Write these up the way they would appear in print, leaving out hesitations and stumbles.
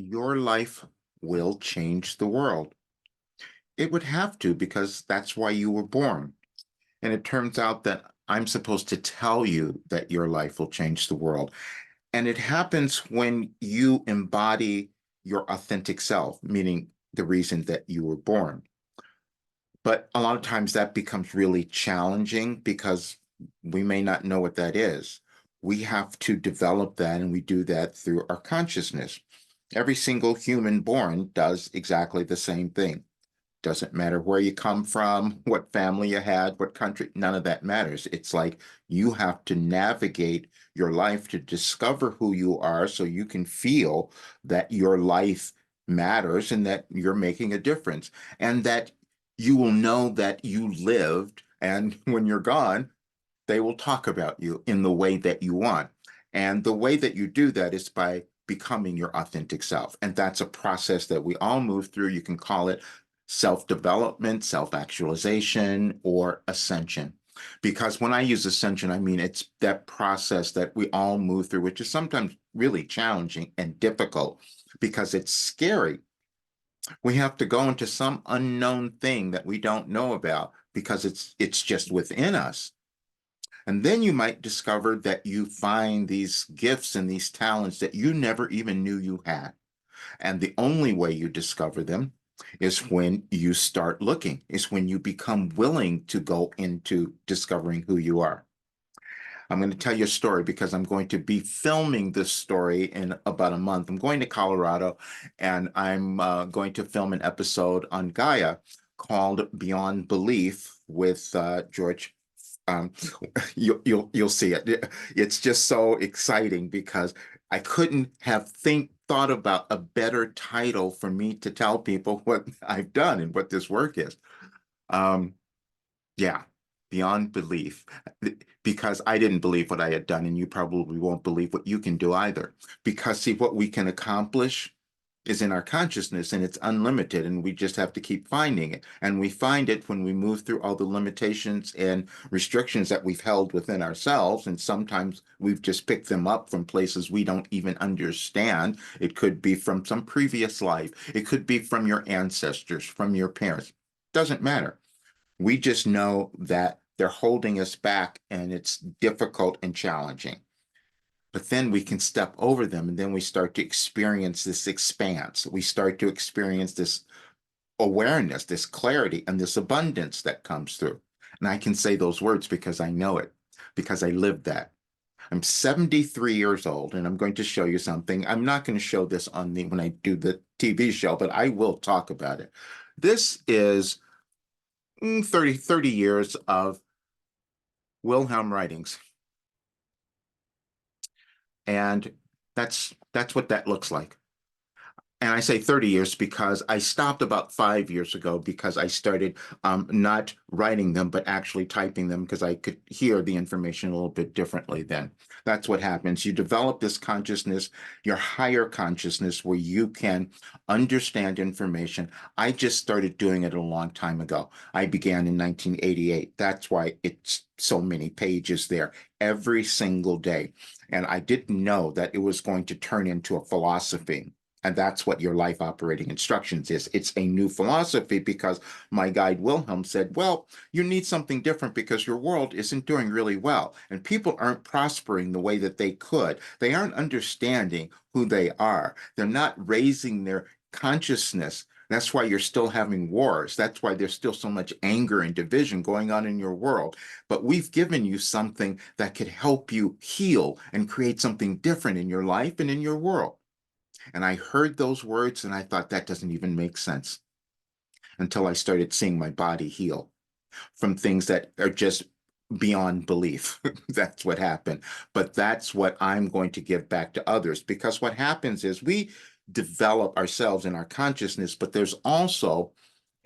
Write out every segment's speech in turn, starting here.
Your life will change the world. It would have to because that's why you were born. And it turns out that I'm supposed to tell you that your life will change the world. And it happens when you embody your authentic self, meaning the reason that you were born. But a lot of times that becomes really challenging because we may not know what that is. We have to develop that, and we do that through our consciousness. Every single human born does exactly the same thing. Doesn't matter where you come from, what family you had, what country, none of that matters. It's like you have to navigate your life to discover who you are so you can feel that your life matters and that you're making a difference and that you will know that you lived. And when you're gone, they will talk about you in the way that you want. And the way that you do that is by becoming your authentic self. And that's a process that we all move through. You can call it self development, self actualization, or ascension. Because when I use ascension, I mean it's that process that we all move through, which is sometimes really challenging and difficult because it's scary. We have to go into some unknown thing that we don't know about because it's just within us. And then you might discover that you find these gifts and these talents that you never even knew you had. And the only way you discover them is when you start looking, is when you become willing to go into discovering who you are. I'm going to tell you a story because I'm going to be filming this story in about a month. I'm going to Colorado and I'm going to film an episode on Gaia called Beyond Belief with George. Um, you'll see it. It's just so exciting because I couldn't have thought about a better title for me to tell people what I've done and what this work is. Um, yeah, beyond belief, because I didn't believe what I had done, and you probably won't believe what you can do either. Because see, what we can accomplish is in our consciousness and it's unlimited, and we just have to keep finding it. And we find it when we move through all the limitations and restrictions that we've held within ourselves. And sometimes we've just picked them up from places we don't even understand. It could be from some previous life, it could be from your ancestors, from your parents. Doesn't matter. We just know that they're holding us back and it's difficult and challenging. But then we can step over them and then we start to experience this expanse. We start to experience this awareness, this clarity, and this abundance that comes through. And I can say those words because I know it, because I lived that. I'm 73 years old and I'm going to show you something. I'm not going to show this on the when I do the TV show, but I will talk about it. This is 30 years of Wilhelm writings. And that's what that looks like. And I say 30 years because I stopped about 5 years ago because I started not writing them, but actually typing them because I could hear the information a little bit differently then. That's what happens. You develop this consciousness, your higher consciousness, where you can understand information. I just started doing it a long time ago. I began in 1988. That's why it's so many pages there every single day. And I didn't know that it was going to turn into a philosophy. And that's what your life operating instructions is. It's a new philosophy because my guide Wilhelm said, well, you need something different because your world isn't doing really well and people aren't prospering the way that they could. They aren't understanding who they are. They're not raising their consciousness. That's why you're still having wars. That's why there's still so much anger and division going on in your world. But we've given you something that could help you heal and create something different in your life and in your world. And I heard those words and I thought that doesn't even make sense until I started seeing my body heal from things that are just beyond belief. That's what happened. But that's what I'm going to give back to others because what happens is we develop ourselves in our consciousness, but there's also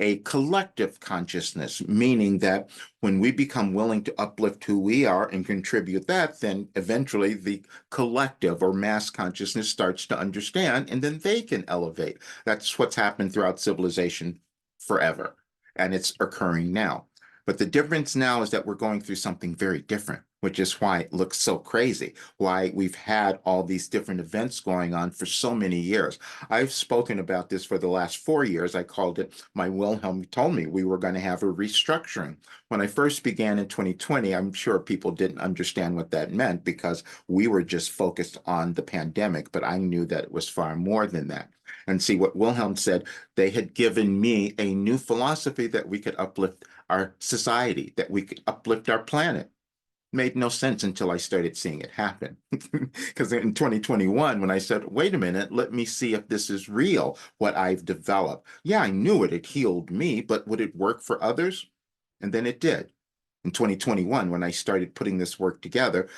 a collective consciousness, meaning that when we become willing to uplift who we are and contribute that, then eventually the collective or mass consciousness starts to understand and then they can elevate. That's what's happened throughout civilization forever. And it's occurring now. But the difference now is that we're going through something very different. which is why it looks so crazy, why we've had all these different events going on for so many years. I've spoken about this for the last 4 years. I called it my Wilhelm told me we were going to have a restructuring. When I first began in 2020, I'm sure people didn't understand what that meant because we were just focused on the pandemic, but I knew that it was far more than that. And see what Wilhelm said, they had given me a new philosophy that we could uplift our society, that we could uplift our planet. Made no sense until I started seeing it happen. Because in 2021, when I said, wait a minute, let me see if this is real, what I've developed. Yeah, I knew it had healed me, but would it work for others? And then it did. In 2021, when I started putting this work together,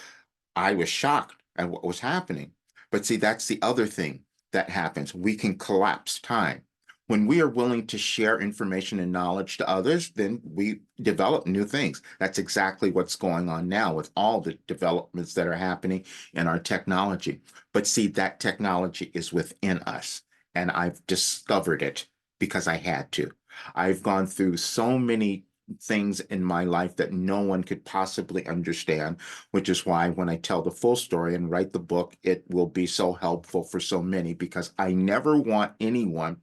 I was shocked at what was happening. But see, that's the other thing that happens. We can collapse time. When we are willing to share information and knowledge to others, then we develop new things. That's exactly what's going on now with all the developments that are happening in our technology. But see, that technology is within us, and I've discovered it because I had to. I've gone through so many things in my life that no one could possibly understand, which is why when I tell the full story and write the book, it will be so helpful for so many because I never want anyone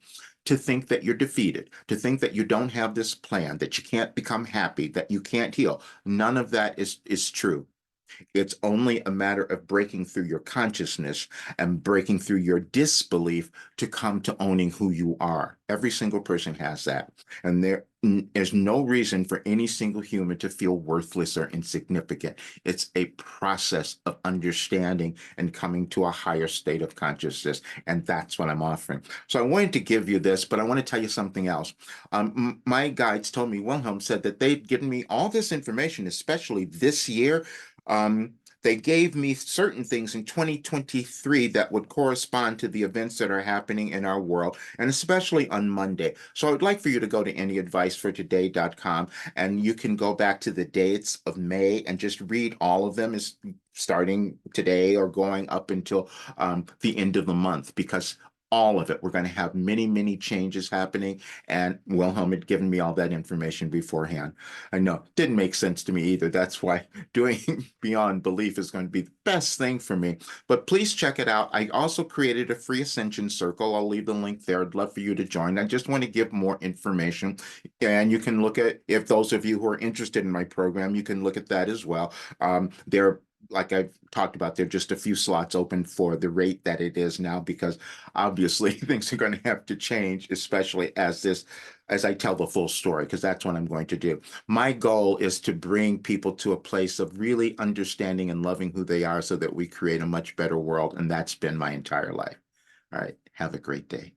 to think that you're defeated, to think that you don't have this plan, that you can't become happy, that you can't heal. None of that is true. It's only a matter of breaking through your consciousness and breaking through your disbelief to come to owning who you are. Every single person has that. And there's no reason for any single human to feel worthless or insignificant. It's a process of understanding and coming to a higher state of consciousness. And that's what I'm offering. So I wanted to give you this, but I want to tell you something else. My guides told me, Wilhelm said that they'd given me all this information, especially this year. They gave me certain things in 2023 that would correspond to the events that are happening in our world, and especially on Monday. So I would like for you to go to anyadvicefortoday.com and you can go back to the dates of May and just read all of them is starting today or going up until the end of the month because all of it. We're going to have many, many changes happening. And Wilhelm had given me all that information beforehand. I know it didn't make sense to me either. That's why doing Beyond Belief is going to be the best thing for me. But please check it out. I also created a free Ascension Circle. I'll leave the link there. I'd love for you to join. I just want to give more information. And you can look at, if those of you who are interested in my program, you can look at that as well. There like I've talked about, there are just a few slots open for the rate that it is now, because obviously things are going to have to change, especially as I tell the full story, because that's what I'm going to do. My goal is to bring people to a place of really understanding and loving who they are so that we create a much better world. And that's been my entire life. All right. Have a great day.